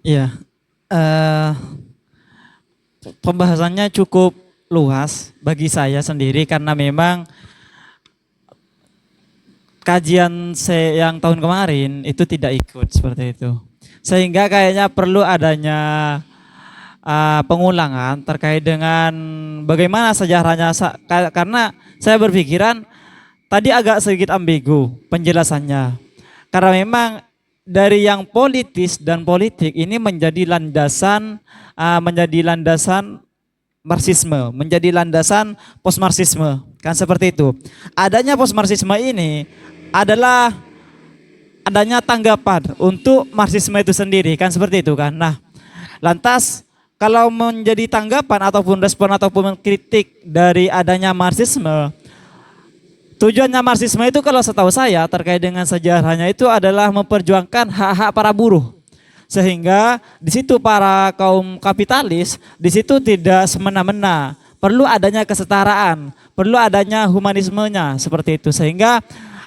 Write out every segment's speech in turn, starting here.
Iya, eh, pembahasannya cukup luas bagi saya sendiri karena memang kajian yang tahun kemarin itu tidak ikut seperti itu. Sehingga kayaknya perlu adanya pengulangan terkait dengan bagaimana sejarahnya karena saya berpikiran tadi agak sedikit ambigu penjelasannya. Karena memang dari yang politis dan politik ini menjadi landasan Marxisme, menjadi landasan postmarxisme, kan seperti itu. Adanya postmarxisme ini adalah adanya tanggapan untuk Marxisme itu sendiri, kan seperti itu kan. Nah, lantas kalau menjadi tanggapan ataupun respon ataupun kritik dari adanya Marxisme, tujuannya Marxisme itu kalau setahu saya terkait dengan sejarahnya itu adalah memperjuangkan hak-hak para buruh. Sehingga di situ para kaum kapitalis di situ tidak semena-mena. Perlu adanya kesetaraan, perlu adanya humanismenya seperti itu. Sehingga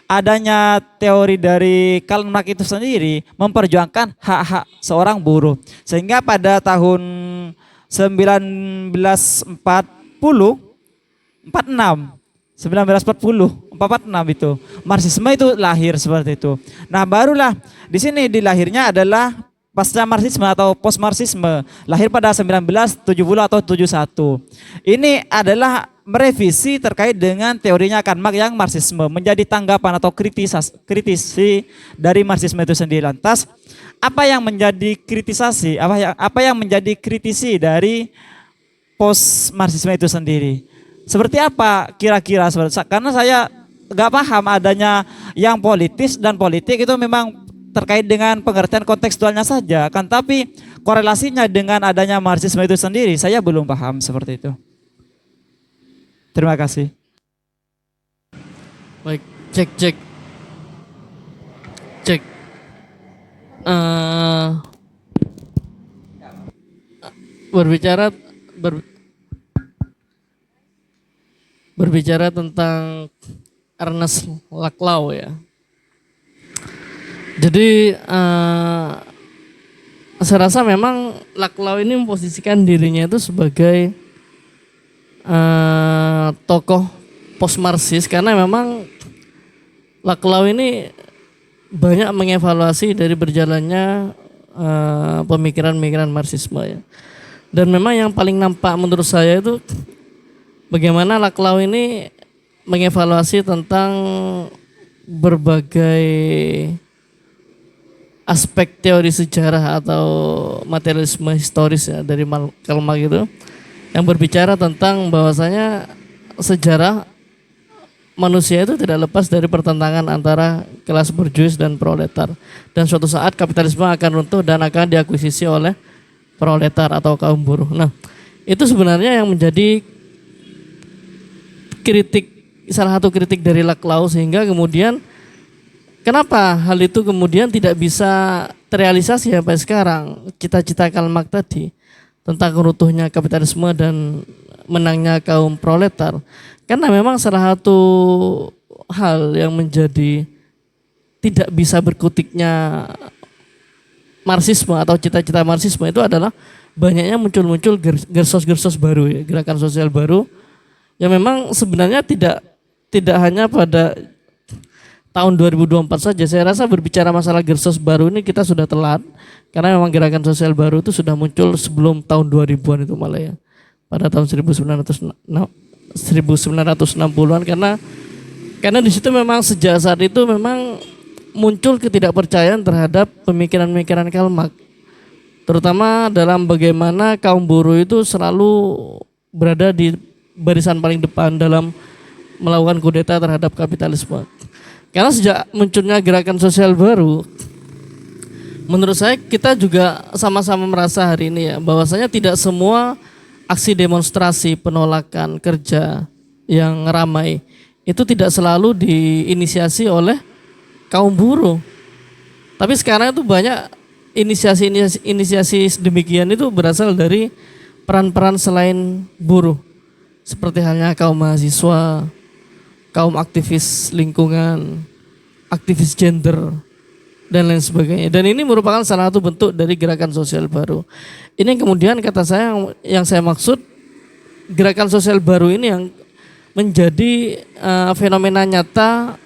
adanya teori dari Karl Marx itu sendiri memperjuangkan hak-hak seorang buruh. Sehingga pada tahun 1940 46 1940 46 itu Marxisme itu lahir seperti itu. Nah, barulah di sini dilahirnya adalah pasca Marxisme atau post Marxisme, lahir pada 1970 atau 71. Ini adalah merevisi terkait dengan teorinya Karl Marx yang Marxisme menjadi tanggapan atau kritisi dari Marxisme itu sendiri. Lantas apa yang menjadi kritisasi, apa yang menjadi kritisi dari post Marxisme itu sendiri? Seperti apa kira-kira? Karena saya nggak paham adanya yang politis dan politik itu memang terkait dengan pengertian kontekstualnya saja kan, tapi korelasinya dengan adanya Marxisme itu sendiri saya belum paham seperti itu. Terima kasih. Baik, cek cek cek. Eh, berbicara ber- berbicara tentang Ernest Laclau ya. Jadi saya rasa memang Laclau ini memposisikan dirinya itu sebagai tokoh post Marxis karena memang Laclau ini banyak mengevaluasi dari berjalannya pemikiran-pemikiran Marxisme ya. Dan memang yang paling nampak menurut saya itu bagaimana Laclau ini mengevaluasi tentang berbagai aspek teori sejarah atau materialisme historis ya dari Karl Marx itu yang berbicara tentang bahwasanya sejarah manusia itu tidak lepas dari pertentangan antara kelas borjuis dan proletar, dan suatu saat kapitalisme akan runtuh dan akan diakuisisi oleh proletar atau kaum buruh. Nah, itu sebenarnya yang menjadi kritik, salah satu kritik dari Laclau, sehingga kemudian kenapa hal itu kemudian tidak bisa terrealisasi sampai sekarang, cita-cita Karl Marx tadi tentang runtuhnya kapitalisme dan menangnya kaum proletar. Karena memang salah satu hal yang menjadi tidak bisa berkutiknya Marxisme atau cita-cita Marxisme itu adalah banyaknya muncul-muncul gersos-gersos baru ya, gerakan sosial baru yang memang sebenarnya tidak hanya pada tahun 2024 saja. Saya rasa berbicara masalah gersos baru ini kita sudah telat karena memang gerakan sosial baru itu sudah muncul sebelum tahun 2000-an itu malah ya. Pada tahun 1960-an karena di situ memang sejak saat itu memang muncul ketidakpercayaan terhadap pemikiran-pemikiran Karl Marx, terutama dalam bagaimana kaum buruh itu selalu berada di barisan paling depan dalam melakukan kudeta terhadap kapitalisme. Karena sejak munculnya gerakan sosial baru, menurut saya kita juga sama-sama merasa hari ini ya bahwasanya tidak semua aksi demonstrasi penolakan kerja yang ramai itu tidak selalu diinisiasi oleh kaum buruh. Tapi sekarang itu banyak inisiasi demikian itu berasal dari peran-peran selain buruh. Seperti halnya kaum mahasiswa, kaum aktivis lingkungan, aktivis gender, dan lain sebagainya. Dan ini merupakan salah satu bentuk dari gerakan sosial baru. Ini yang kemudian kata saya yang saya maksud gerakan sosial baru ini yang menjadi fenomena nyata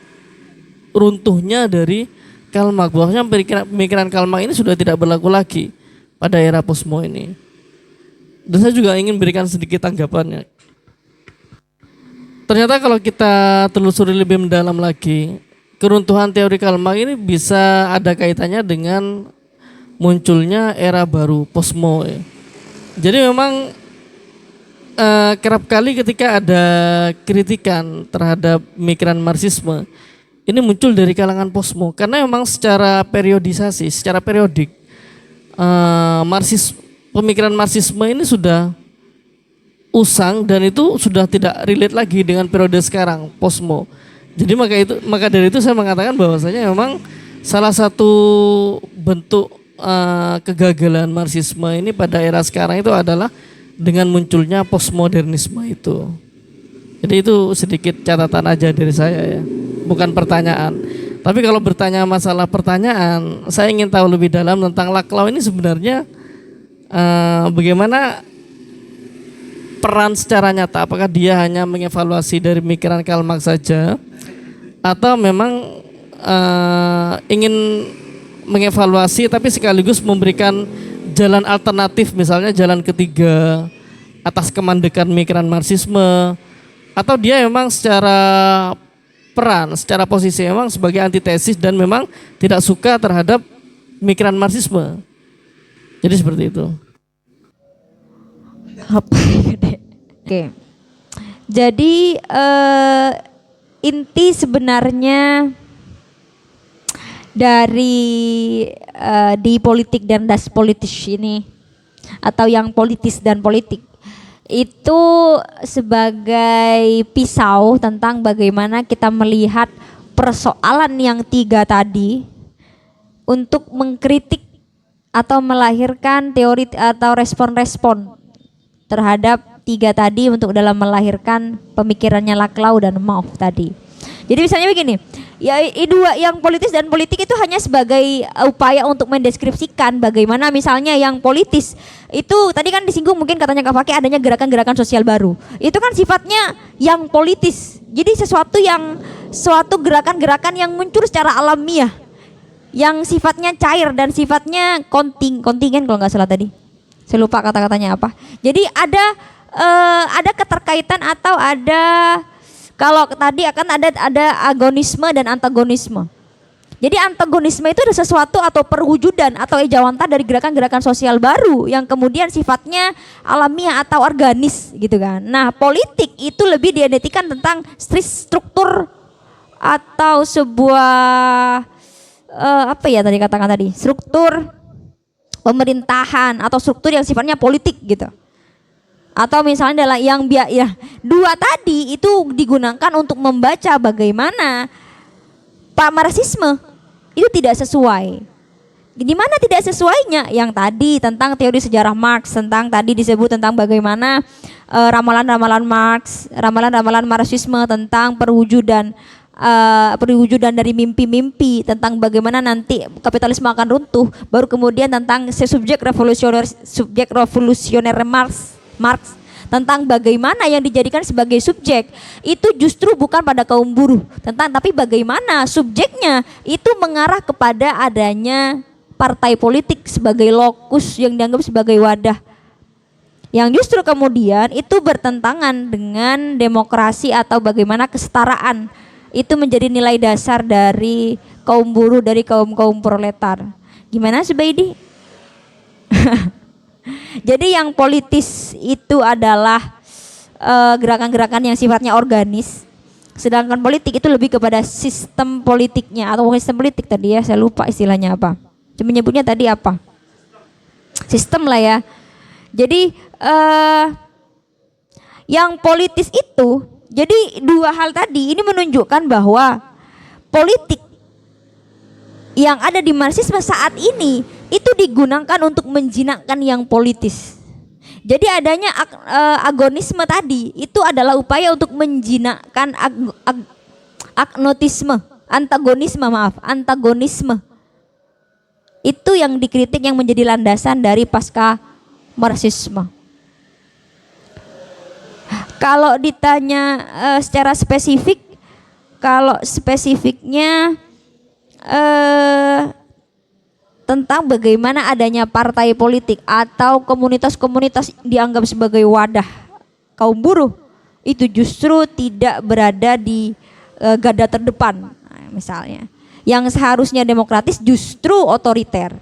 runtuhnya dari Karl Marx. Bahwasanya pemikiran Karl Marx ini sudah tidak berlaku lagi pada era posmo ini. Dan saya juga ingin berikan sedikit tanggapannya. Ternyata kalau kita telusuri lebih mendalam lagi, keruntuhan teori Karl Marx ini bisa ada kaitannya dengan munculnya era baru posmo. Jadi memang kerap kali ketika ada kritikan terhadap pemikiran Marxisme, ini muncul dari kalangan posmo karena memang secara periodisasi, secara periodik pemikiran Marxisme ini sudah usang dan itu sudah tidak relate lagi dengan periode sekarang posmo. Jadi maka dari itu saya mengatakan bahwasanya memang salah satu bentuk kegagalan Marxisme ini pada era sekarang itu adalah dengan munculnya postmodernisme itu. Jadi itu sedikit catatan aja dari saya ya, bukan pertanyaan. Tapi kalau bertanya masalah pertanyaan, saya ingin tahu lebih dalam tentang Laclau ini sebenarnya bagaimana peran secara nyata, apakah dia hanya mengevaluasi dari pemikiran Karl Marx saja atau memang ingin mengevaluasi tapi sekaligus memberikan jalan alternatif, misalnya jalan ketiga atas kemandekan pemikiran Marxisme, atau dia memang secara peran, secara posisi memang sebagai antitesis dan memang tidak suka terhadap pemikiran Marxisme. Jadi seperti itu. Oke. Jadi inti sebenarnya dari di politik dan das politis ini atau yang politis dan politik itu sebagai pisau tentang bagaimana kita melihat persoalan yang tiga tadi untuk mengkritik atau melahirkan teori atau respon-respon terhadap tiga tadi untuk dalam melahirkan pemikirannya Laclau dan Mauve tadi. Jadi misalnya begini, ya dua yang politis dan politik itu hanya sebagai upaya untuk mendeskripsikan bagaimana misalnya yang politis itu tadi kan disinggung mungkin katanya Kak Fakih adanya gerakan-gerakan sosial baru. Itu kan sifatnya yang politis. Jadi suatu gerakan-gerakan yang muncul secara alamiah, yang sifatnya cair dan sifatnya kontingen kalau nggak salah tadi. Saya lupa kata-katanya apa. Jadi ada keterkaitan atau ada, kalau tadi akan ada agonisme dan antagonisme. Jadi antagonisme itu ada sesuatu atau perwujudan atau ejawanta dari gerakan-gerakan sosial baru yang kemudian sifatnya alamiah atau organis gitu kan. Nah, politik itu lebih diidentikan tentang struktur atau sebuah apa ya tadi katakan tadi, struktur pemerintahan atau struktur yang sifatnya politik gitu. Atau misalnya adalah yang dua tadi itu digunakan untuk membaca bagaimana Pak Marxisme itu tidak sesuai. Di mana tidak sesuainya? Yang tadi tentang teori sejarah Marx, tentang tadi disebut tentang bagaimana ramalan-ramalan Marx, ramalan-ramalan Marxisme tentang perwujudan dari mimpi-mimpi tentang bagaimana nanti kapitalisme akan runtuh, baru kemudian tentang subjek revolusioner Marx tentang bagaimana yang dijadikan sebagai subjek itu justru bukan pada kaum buruh tapi bagaimana subjeknya itu mengarah kepada adanya partai politik sebagai lokus yang dianggap sebagai wadah yang justru kemudian itu bertentangan dengan demokrasi atau bagaimana kesetaraan itu menjadi nilai dasar dari kaum buruh, dari kaum proletar. Gimana Subaidi? Jadi yang politis itu adalah gerakan-gerakan yang sifatnya organis, sedangkan politik itu lebih kepada sistem politiknya atau sistem politik tadi ya, saya lupa istilahnya apa. Cuma menyebutnya tadi apa? Sistem lah ya. Jadi yang politis itu, jadi dua hal tadi ini menunjukkan bahwa politik yang ada di Marxisme saat ini itu digunakan untuk menjinakkan yang politis. Jadi adanya agonisme tadi itu adalah upaya untuk menjinakkan antagonisme. Itu yang dikritik yang menjadi landasan dari pasca Marxisme. Kalau ditanya secara spesifik, kalau spesifiknya tentang bagaimana adanya partai politik atau komunitas-komunitas dianggap sebagai wadah kaum buruh, itu justru tidak berada di garda terdepan. Nah, misalnya yang seharusnya demokratis justru otoriter.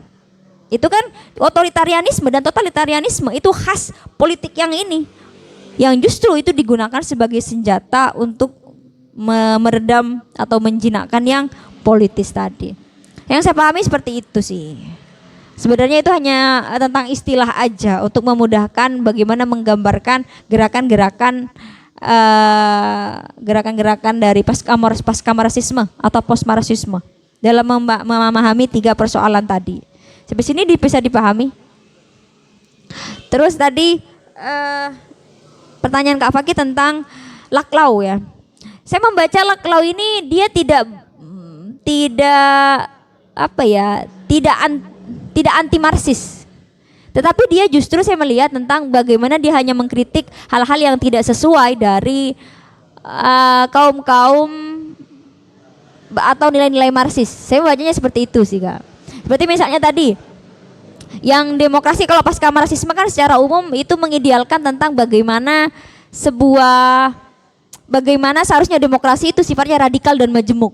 Itu kan otoritarianisme dan totalitarianisme itu khas politik yang ini, yang justru itu digunakan sebagai senjata untuk meredam atau menjinakkan yang politis tadi. Yang saya pahami seperti itu sih. Sebenarnya itu hanya tentang istilah aja untuk memudahkan bagaimana menggambarkan gerakan-gerakan dari pasca Marxisme atau post Marxisme dalam memahami 3 persoalan tadi. Sampai sini bisa dipahami. Terus tadi pertanyaan Kak Faki tentang Laclau ya. Saya membaca Laclau ini dia tidak anti Marxis. Tetapi dia justru saya melihat tentang bagaimana dia hanya mengkritik hal-hal yang tidak sesuai dari kaum-kaum atau nilai-nilai Marxis. Saya bacanya seperti itu sih Kak. Seperti misalnya tadi yang demokrasi kalau pasca Marxisme kan secara umum itu mengidealkan tentang bagaimana seharusnya demokrasi itu sifatnya radikal dan majemuk,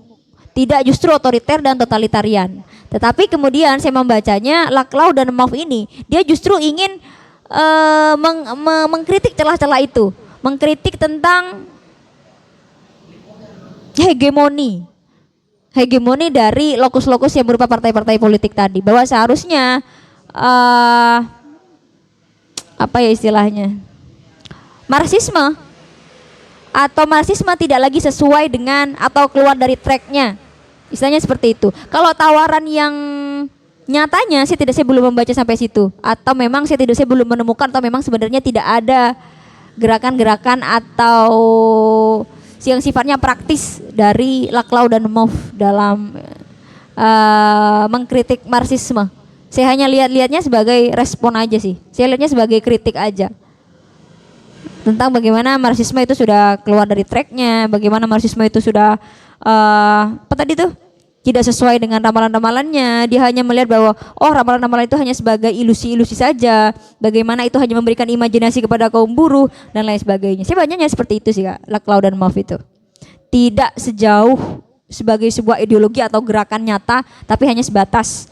tidak justru otoriter dan totalitarian. Tetapi kemudian saya membacanya Laclau dan Mauve ini dia justru ingin mengkritik celah-celah itu, mengkritik tentang hegemoni dari lokus-lokus yang berupa partai-partai politik tadi, bahwa seharusnya Marxisme tidak lagi sesuai dengan atau keluar dari tracknya, istilahnya seperti itu. Kalau tawaran yang nyatanya saya belum membaca sampai situ, atau memang saya belum menemukan, atau memang sebenarnya tidak ada gerakan-gerakan atau yang sifatnya praktis dari Laclau dan Mauve dalam mengkritik Marxisme. Saya hanya lihatnya sebagai respon aja sih. Saya lihatnya sebagai kritik aja tentang bagaimana Marxisme itu sudah keluar dari tracknya, bagaimana Marxisme itu sudah tidak sesuai dengan ramalan-ramalannya. Dia hanya melihat bahwa ramalan-ramalan itu hanya sebagai ilusi-ilusi saja, bagaimana itu hanya memberikan imajinasi kepada kaum buruh dan lain sebagainya. Saya bacanya seperti itu sih Kak, Laclau dan Mauve itu. Tidak sejauh sebagai sebuah ideologi atau gerakan nyata, tapi hanya sebatas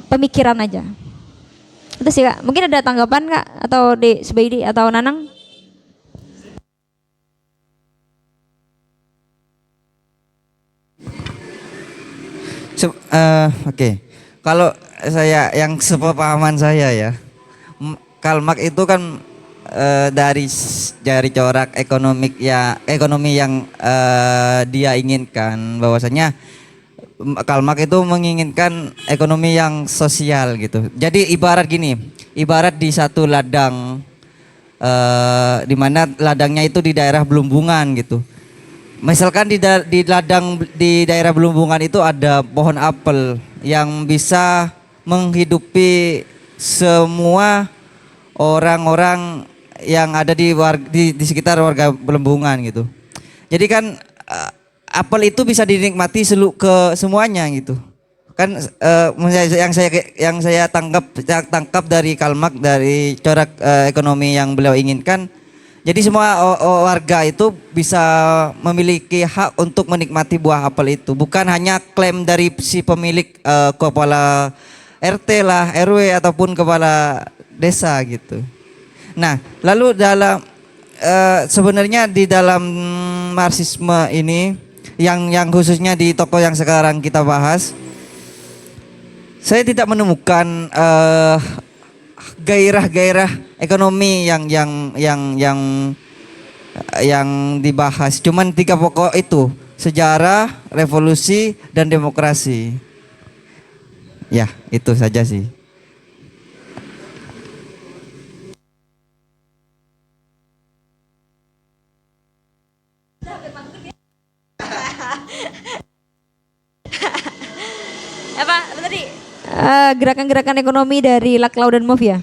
pemikiran aja. Itu sih Kak. Mungkin ada tanggapan Kak atau Subaidi atau Nanang? Oke. Kalau saya yang sepemahaman saya ya, Karl Marx itu kan dari corak ekonomi yang dia inginkan, bahwasanya Karl Marx itu menginginkan ekonomi yang sosial gitu. Jadi ibarat di satu ladang, di mana ladangnya itu di daerah Belumbungan gitu. Misalkan di ladang di daerah Belumbungan itu ada pohon apel yang bisa menghidupi semua orang-orang yang ada di sekitar warga Belumbungan gitu. Jadi kan apel itu bisa dinikmati ke semuanya gitu. Kan yang saya tangkap dari Karl Marx, dari corak ekonomi yang beliau inginkan. Jadi semua warga itu bisa memiliki hak untuk menikmati buah apel itu, bukan hanya klaim dari si pemilik kepala RT lah, RW ataupun kepala desa gitu. Nah, lalu sebenarnya di dalam Marxisme ini yang khususnya di tokoh yang sekarang kita bahas, saya tidak menemukan gairah-gairah ekonomi yang dibahas. Cuman 3 pokok itu: sejarah, revolusi, dan demokrasi. Ya, itu saja sih. Apa tadi? gerakan-gerakan ekonomi dari Laclau dan Move ya.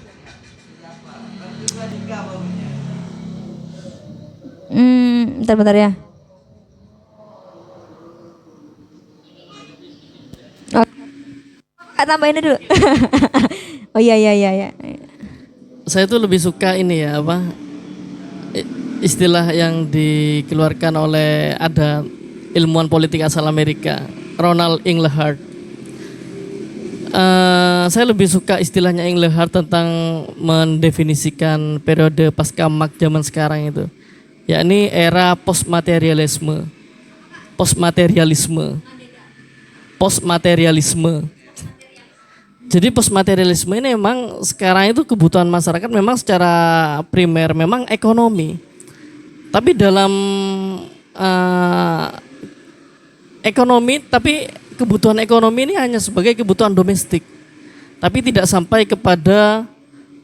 Bentar ya. Oh, tambahin dulu. Oh iya. Saya tuh lebih suka ini ya apa istilah yang dikeluarkan oleh ada ilmuwan politik asal Amerika, Ronald Inglehart. Saya lebih suka istilahnya Inglehart tentang mendefinisikan periode pasca Marx zaman sekarang itu, yakni era postmaterialisme. Jadi postmaterialisme ini memang sekarang itu kebutuhan masyarakat memang secara primer memang ekonomi. Tapi dalam ekonomi, tapi kebutuhan ekonomi ini hanya sebagai kebutuhan domestik. Tapi tidak sampai kepada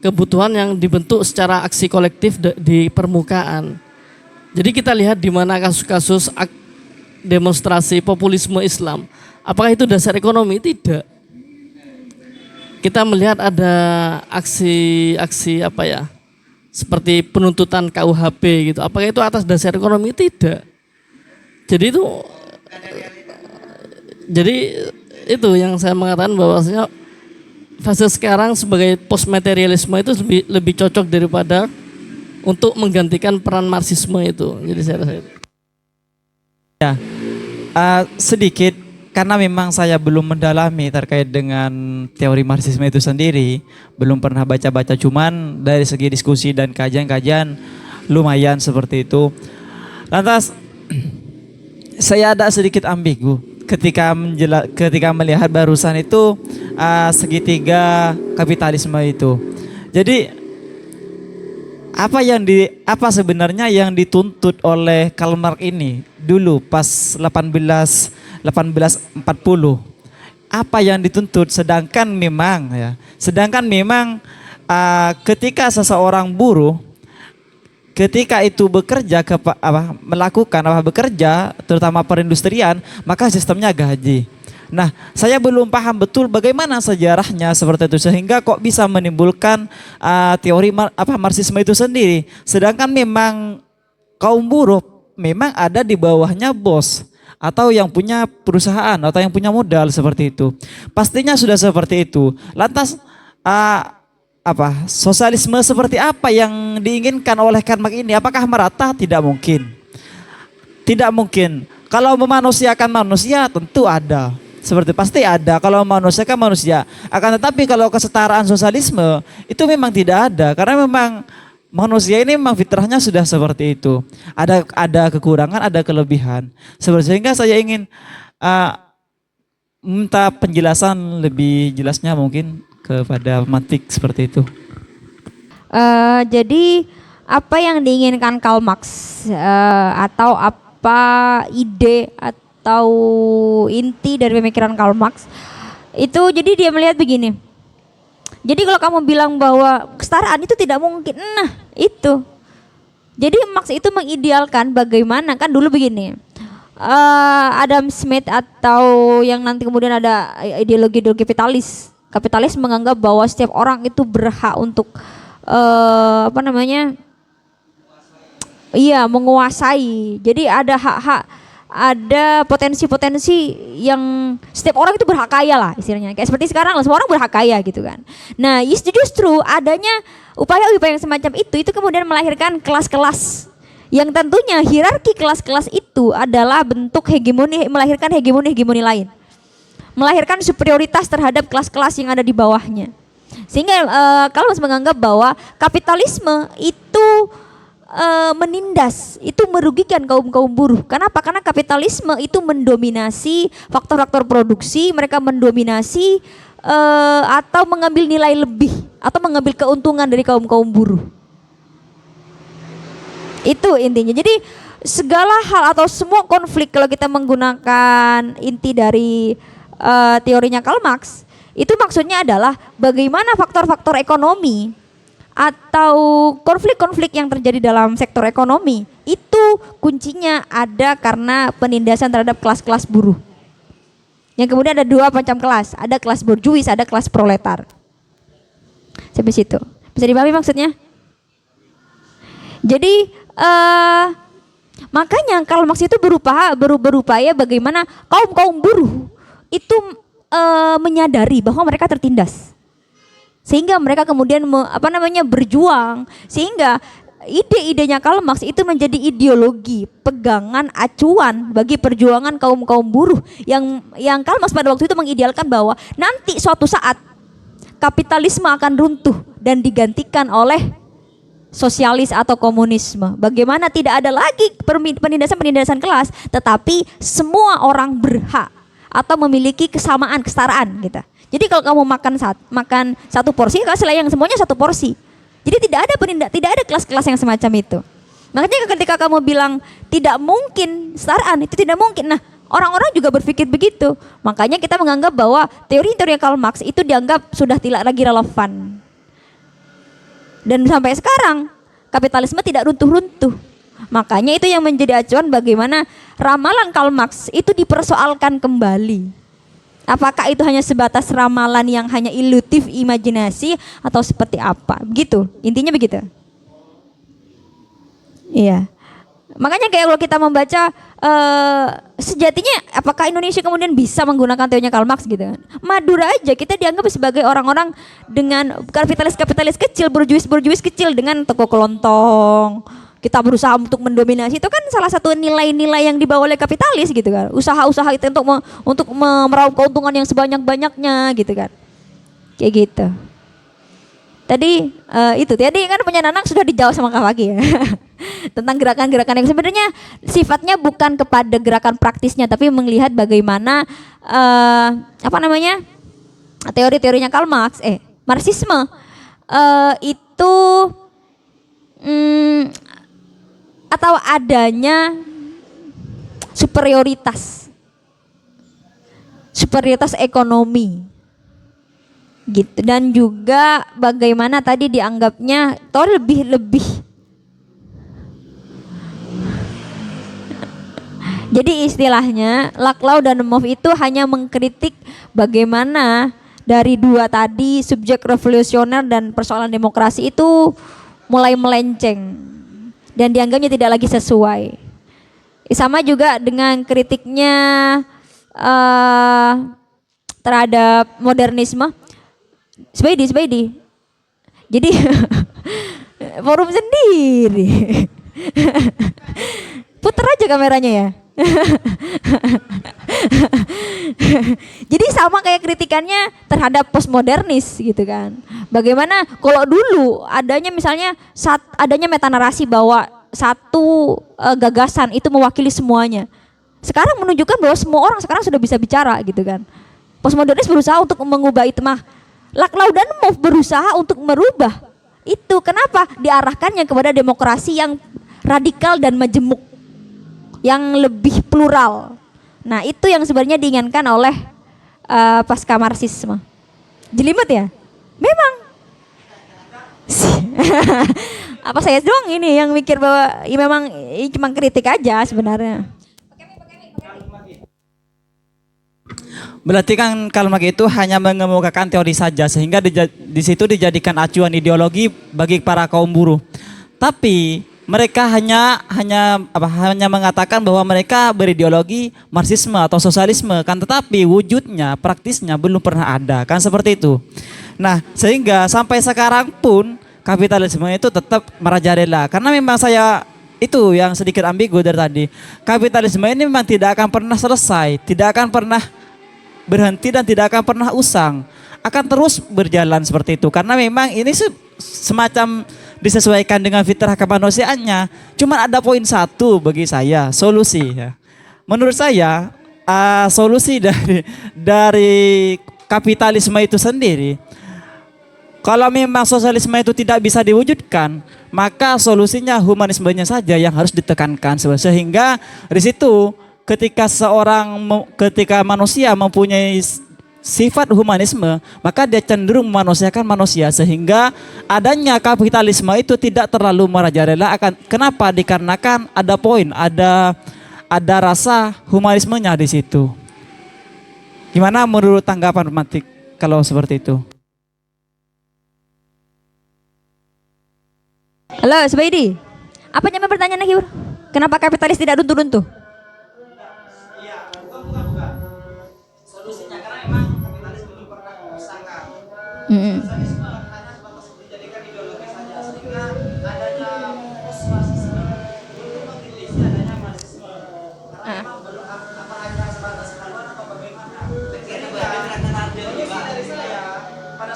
kebutuhan yang dibentuk secara aksi kolektif di permukaan. Jadi kita lihat di mana kasus-kasus demonstrasi populisme Islam. Apakah itu dasar ekonomi? Tidak. Kita melihat ada aksi apa ya, seperti penuntutan KUHP gitu. Apakah itu atas dasar ekonomi? Tidak. Jadi itu yang saya mengatakan bahwasanya fase sekarang sebagai postmaterialisme itu lebih cocok daripada untuk menggantikan peran Marxisme itu. Jadi saya rasa itu. Ya, sedikit karena memang saya belum mendalami terkait dengan teori Marxisme itu sendiri, belum pernah baca-baca, cuman dari segi diskusi dan kajian-kajian lumayan seperti itu. Lantas saya ada sedikit ambigu ketika melihat barusan itu segitiga kapitalisme itu. Jadi apa sebenarnya yang dituntut oleh Karl Marx ini dulu pas 1840? Apa yang dituntut? Sedangkan memang ketika seseorang buruh ketika itu bekerja bekerja terutama perindustrian, maka sistemnya gaji. Nah, saya belum paham betul bagaimana sejarahnya seperti itu sehingga kok bisa menimbulkan teori Marxisme itu sendiri. Sedangkan memang kaum buruh memang ada di bawahnya bos atau yang punya perusahaan atau yang punya modal seperti itu. Pastinya sudah seperti itu. Lantas sosialisme seperti apa yang diinginkan oleh Karl Marx ini? Apakah merata? Tidak mungkin. Tidak mungkin. Kalau memanusiakan manusia tentu ada. Seperti pasti ada kalau manusia kan manusia. Akan tetapi kalau kesetaraan sosialisme itu memang tidak ada karena memang manusia ini memang fitrahnya sudah seperti itu. Ada kekurangan, ada kelebihan. Sehingga saya ingin minta penjelasan lebih jelasnya mungkin kepada pemantik seperti itu. Jadi apa yang diinginkan Karl Marx atau apa ide atau inti dari pemikiran Karl Marx itu, jadi dia melihat begini. Jadi kalau kamu bilang bahwa kesetaraan itu tidak mungkin, nah itu. Jadi Marx itu mengidealkan bagaimana, kan dulu begini. Adam Smith atau yang nanti kemudian ada ideologi kapitalis menganggap bahwa setiap orang itu berhak untuk menguasai. Jadi ada hak-hak, ada potensi-potensi yang setiap orang itu berhak kaya lah istilahnya. Kayak seperti sekarang lah, semua orang berhak kaya gitu kan. Nah justru adanya upaya-upaya yang semacam itu kemudian melahirkan kelas-kelas yang tentunya hierarki kelas-kelas itu adalah bentuk hegemoni, melahirkan hegemoni lain, melahirkan superioritas terhadap kelas-kelas yang ada di bawahnya. Sehingga kalau menganggap bahwa kapitalisme itu menindas, itu merugikan kaum buruh. Kenapa? Karena kapitalisme itu mendominasi faktor-faktor produksi, mereka mendominasi atau mengambil nilai lebih atau mengambil keuntungan dari kaum buruh. Itu intinya. Jadi segala hal atau semua konflik kalau kita menggunakan inti dari teorinya Karl Marx, itu maksudnya adalah bagaimana faktor-faktor ekonomi atau konflik-konflik yang terjadi dalam sektor ekonomi itu kuncinya ada karena penindasan terhadap kelas-kelas buruh. Yang kemudian ada dua macam kelas, ada kelas borjuis, ada kelas proletar. Sampai situ. Bisa dipahami maksudnya? Jadi makanya Karl Marx itu berupaya bagaimana kaum buruh itu menyadari bahwa mereka tertindas. Sehingga mereka kemudian berjuang, sehingga ide-idenya Karl Marx itu menjadi ideologi, pegangan, acuan bagi perjuangan kaum buruh yang Karl Marx pada waktu itu mengidealkan bahwa nanti suatu saat kapitalisme akan runtuh dan digantikan oleh sosialis atau komunisme. Bagaimana tidak ada lagi penindasan kelas, tetapi semua orang berhak atau memiliki kesamaan, kesetaraan gitu. Jadi kalau kamu makan satu porsi, kasih yang semuanya satu porsi. Jadi tidak ada kelas-kelas yang semacam itu. Makanya ketika kamu bilang tidak mungkin kesetaraan, itu tidak mungkin. Nah, orang-orang juga berpikir begitu. Makanya kita menganggap bahwa teori-teori Karl Marx itu dianggap sudah tidak lagi relevan. Dan sampai sekarang kapitalisme tidak runtuh-runtuh. Makanya itu yang menjadi acuan bagaimana ramalan Karl Marx itu dipersoalkan kembali. Apakah itu hanya sebatas ramalan yang hanya ilutif imajinasi atau seperti apa? Begitu, intinya begitu. Iya. Makanya kayak kalau kita membaca sejatinya apakah Indonesia kemudian bisa menggunakan teorinya Karl Marx gitu kan. Madura aja kita dianggap sebagai orang-orang dengan kapitalis kecil, borjuis kecil dengan toko kelontong. Kita berusaha untuk mendominasi, itu kan salah satu nilai-nilai yang dibawa oleh kapitalis gitu kan. Usaha-usaha itu untuk meraup keuntungan yang sebanyak-banyaknya gitu kan. Kayak gitu. Tadi tadi kan punya Nanang sudah dijawab sama Kak Waki ya. Tentang gerakan-gerakan yang sebenarnya sifatnya bukan kepada gerakan praktisnya, tapi melihat bagaimana teori-teorinya Karl Marx, Marxisme itu atau adanya superioritas ekonomi gitu, dan juga bagaimana tadi dianggapnya lebih jadi istilahnya Laclau dan Moff itu hanya mengkritik bagaimana dari dua tadi subjek revolusioner dan persoalan demokrasi itu mulai melenceng dan dianggapnya tidak lagi sesuai. Sama juga dengan kritiknya terhadap modernisme. Sebaidi. Jadi forum sendiri. Putar aja kameranya ya. Jadi sama kayak kritikannya terhadap postmodernis gitu kan. Bagaimana kalau dulu adanya misalnya adanya metanarasi bahwa satu gagasan itu mewakili semuanya. Sekarang menunjukkan bahwa semua orang sekarang sudah bisa bicara gitu kan. Postmodernis berusaha untuk mengubah itu mah. Laclau dan Moff berusaha untuk merubah itu. Kenapa? Diarahkannya kepada demokrasi yang radikal dan majemuk, yang lebih plural. Nah itu yang sebenarnya diinginkan oleh pasca Marxisme. Jelimet ya? Memang. Apa saya doang ini yang mikir bahwa memang cuma kritik aja sebenarnya. Berarti kan Karl Marx itu hanya mengemukakan teori saja sehingga di situ dijadikan acuan ideologi bagi para kaum buruh. Tapi mereka hanya mengatakan bahwa mereka berideologi Marxisme atau sosialisme kan, tetapi wujudnya praktisnya belum pernah ada kan, seperti itu. Nah, sehingga sampai sekarang pun kapitalisme itu tetap merajalela karena memang saya itu yang sedikit ambigu dari tadi. Kapitalisme ini memang tidak akan pernah selesai, tidak akan pernah berhenti dan tidak akan pernah usang, akan terus berjalan seperti itu karena memang ini semacam disesuaikan dengan fitrah kemanusiaannya. Cuma ada poin satu bagi saya, solusi ya. Menurut saya solusi dari kapitalisme itu sendiri, kalau memang sosialisme itu tidak bisa diwujudkan, maka solusinya humanismenya saja yang harus ditekankan, sehingga di situ ketika manusia mempunyai sifat humanisme, maka dia cenderung memanusiakan manusia, sehingga adanya kapitalisme itu tidak terlalu merajalela. Kenapa? Dikarenakan ada rasa humanismenya di situ. Gimana menurut tanggapan Matik kalau seperti itu? Halo, Subaidi. Apa nyampe pertanyaan lagi, Bro? Kenapa kapitalis tidak runtuh-runtuh? Mm-mm.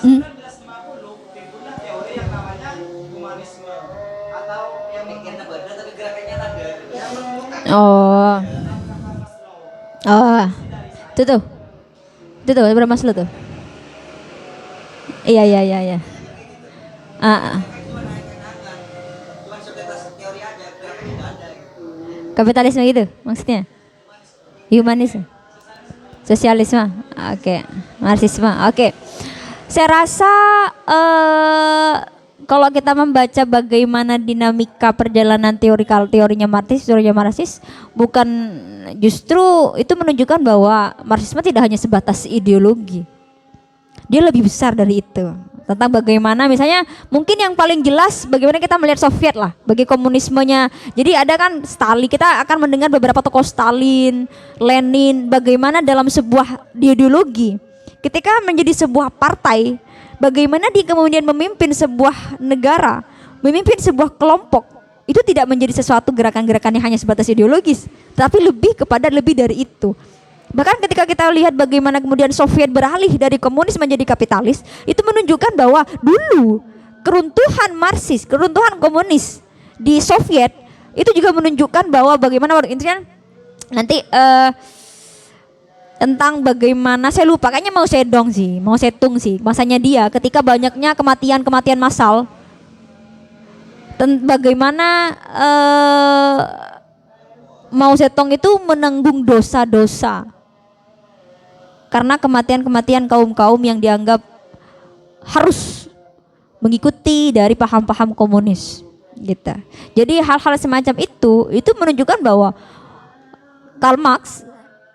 Mm. Oh. Oh. Tuh. Itu tuh berapa Maslow tuh? Iya, iya, iya, iya. Ah, ah. Kapitalisme gitu maksudnya? Humanisme, sosialisme, oke, marxisme, oke. Saya rasa kalau kita membaca bagaimana dinamika perjalanan teorinya Marxis, bukan justru itu menunjukkan bahwa Marxisme tidak hanya sebatas ideologi, dia lebih besar dari itu. Tentang bagaimana misalnya mungkin yang paling jelas bagaimana kita melihat Soviet lah bagi komunismenya. Jadi ada kan Stalin, kita akan mendengar beberapa tokoh Stalin, Lenin, bagaimana dalam sebuah ideologi ketika menjadi sebuah partai, bagaimana dia kemudian memimpin sebuah negara, memimpin sebuah kelompok, itu tidak menjadi sesuatu gerakan-gerakan yang hanya sebatas ideologis, tapi lebih dari itu. Bahkan ketika kita lihat bagaimana kemudian Soviet beralih dari komunis menjadi kapitalis, itu menunjukkan bahwa dulu keruntuhan Marxis, keruntuhan komunis di Soviet itu juga menunjukkan bahwa bagaimana intinya nanti tentang bagaimana saya lupa, kayaknya Mao Zedong sih masanya dia ketika banyaknya kematian massal, bagaimana Mao Zedong itu menanggung dosa-dosa karena kematian kaum-kaum yang dianggap harus mengikuti dari paham-paham komunis gitu. Jadi hal-hal semacam itu menunjukkan bahwa Karl Marx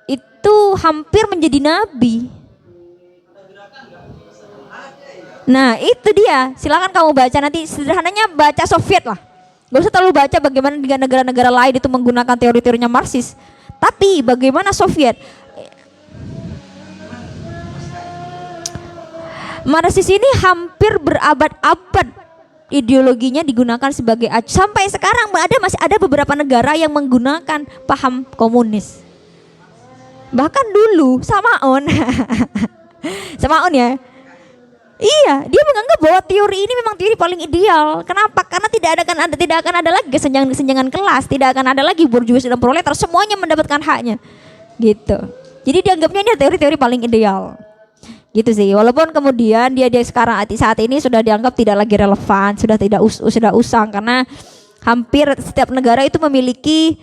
itu hampir menjadi nabi. Nah itu dia, silakan kamu baca nanti, sederhananya baca Soviet lah. Gak usah terlalu baca bagaimana dengan negara-negara lain itu menggunakan teori-teorinya Marxis. Tapi bagaimana Soviet, Marxis ini hampir berabad-abad ideologinya digunakan sebagai sampai sekarang masih ada beberapa negara yang menggunakan paham komunis. Bahkan dulu Samaon Samaon ya. Iya, dia menganggap bahwa teori ini memang teori paling ideal. Kenapa? Karena tidak akan ada lagi kesenjangan kelas, tidak akan ada lagi borjuis dan proletar, semuanya mendapatkan haknya. Gitu. Jadi dianggapnya ini teori-teori paling ideal. Gitu sih. Walaupun kemudian dia saat ini sudah dianggap tidak lagi relevan, sudah usang karena hampir setiap negara itu memiliki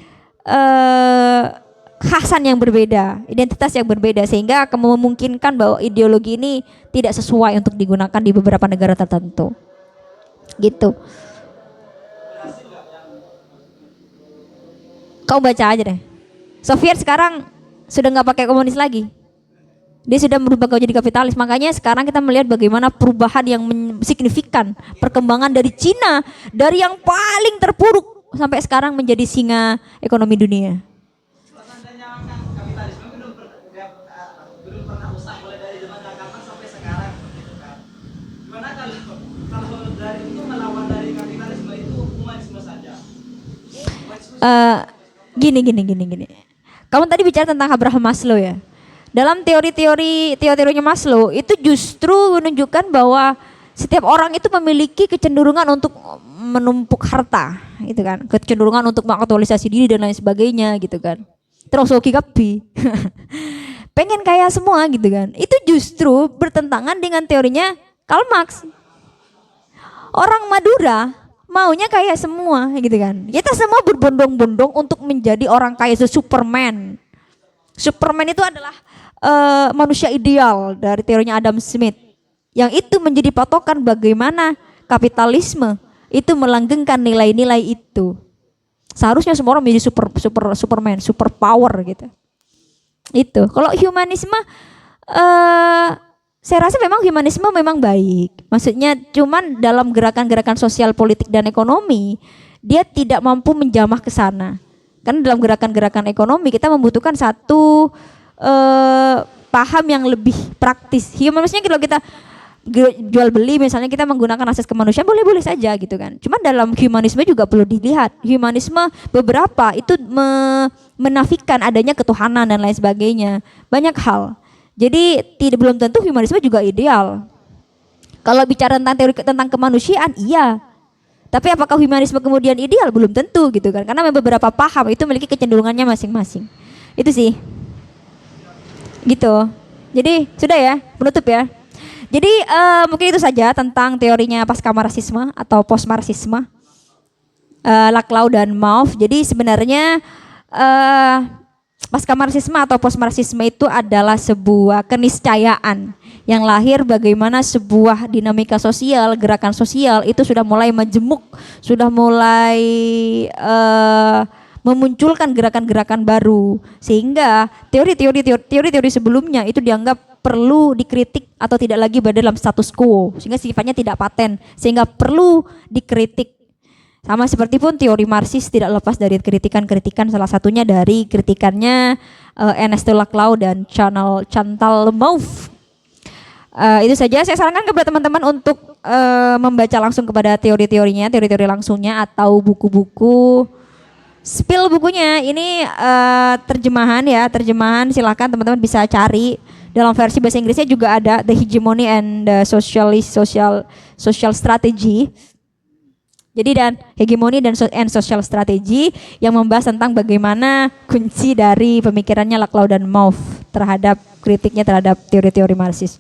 khasan yang berbeda, identitas yang berbeda, sehingga akan memungkinkan bahwa ideologi ini tidak sesuai untuk digunakan di beberapa negara tertentu. Gitu. Kau baca aja deh. Soviet sekarang sudah nggak pakai komunis lagi. Dia sudah berubah jadi kapitalis. Makanya sekarang kita melihat bagaimana perubahan yang signifikan, perkembangan dari Cina, dari yang paling terpuruk sampai sekarang menjadi singa ekonomi dunia. Gini. Kamu tadi bicara tentang Abraham Maslow ya. Dalam teorinya Maslow itu justru menunjukkan bahwa setiap orang itu memiliki kecenderungan untuk menumpuk harta, gitu kan. Kecenderungan untuk mengaktualisasi diri dan lain sebagainya, gitu kan. Terus hoki kapi. Pengen kaya semua, gitu kan. Itu justru bertentangan dengan teorinya Karl Marx. Orang Madura maunya kaya semua, gitu kan. Kita semua berbondong-bondong untuk menjadi orang kaya, Superman. Superman itu adalah manusia ideal dari teorinya Adam Smith, yang itu menjadi patokan bagaimana kapitalisme itu melanggengkan nilai-nilai itu. Seharusnya semua orang menjadi Superman, super power gitu. Itu. Kalau humanisme eh saya rasa memang humanisme memang baik. Maksudnya cuman dalam gerakan-gerakan sosial, politik dan ekonomi dia tidak mampu menjamah ke sana. Karena dalam gerakan-gerakan ekonomi kita membutuhkan satu paham yang lebih praktis. Humanisme kalau kita jual beli misalnya kita menggunakan asas kemanusiaan boleh-boleh saja gitu kan. Cuma dalam humanisme juga perlu dilihat. Humanisme beberapa itu menafikan adanya ketuhanan dan lain sebagainya. Banyak hal. Jadi belum tentu humanisme juga ideal. Kalau bicara tentang teori tentang kemanusiaan iya. Tapi apakah humanisme kemudian ideal? Belum tentu gitu kan. Karena beberapa paham itu memiliki kecenderungannya masing-masing. Itu sih. Gitu. Jadi sudah ya, penutup ya. Jadi mungkin itu saja tentang teorinya pasca marxisme atau post marxisme, Laclau dan Mauve. Jadi sebenarnya pasca marxisme atau post marxisme itu adalah sebuah keniscayaan yang lahir bagaimana sebuah dinamika sosial, gerakan sosial itu sudah mulai majemuk, sudah mulai memunculkan gerakan-gerakan baru, sehingga teori-teori sebelumnya itu dianggap perlu dikritik atau tidak lagi berada dalam status quo, sehingga sifatnya tidak paten, sehingga perlu dikritik. Sama seperti pun teori Marxis tidak lepas dari kritikan-kritikan, salah satunya dari kritikannya Ernesto Laclau dan Chantal Mouffe. Itu saja, saya sarankan kepada teman-teman untuk membaca langsung kepada teori-teorinya, teori-teori langsungnya atau buku-buku. Spill bukunya ini terjemahan silahkan teman-teman bisa cari. Dalam versi bahasa Inggrisnya juga ada The Hegemony and the Social Strategy. Jadi dan hegemoni dan social strategy yang membahas tentang bagaimana kunci dari pemikirannya Laclau dan Mauve terhadap kritiknya terhadap teori-teori Marxis.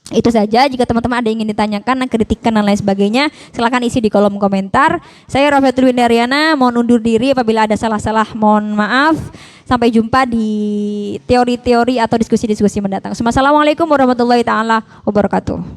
Itu saja, jika teman-teman ada yang ingin ditanyakan, kritikan dan lain sebagainya, silakan isi di kolom komentar. Saya Rafiatul Windariana, mohon undur diri apabila ada salah-salah, mohon maaf. Sampai jumpa di teori-teori atau diskusi-diskusi mendatang. Assalamualaikum warahmatullahi taala wabarakatuh.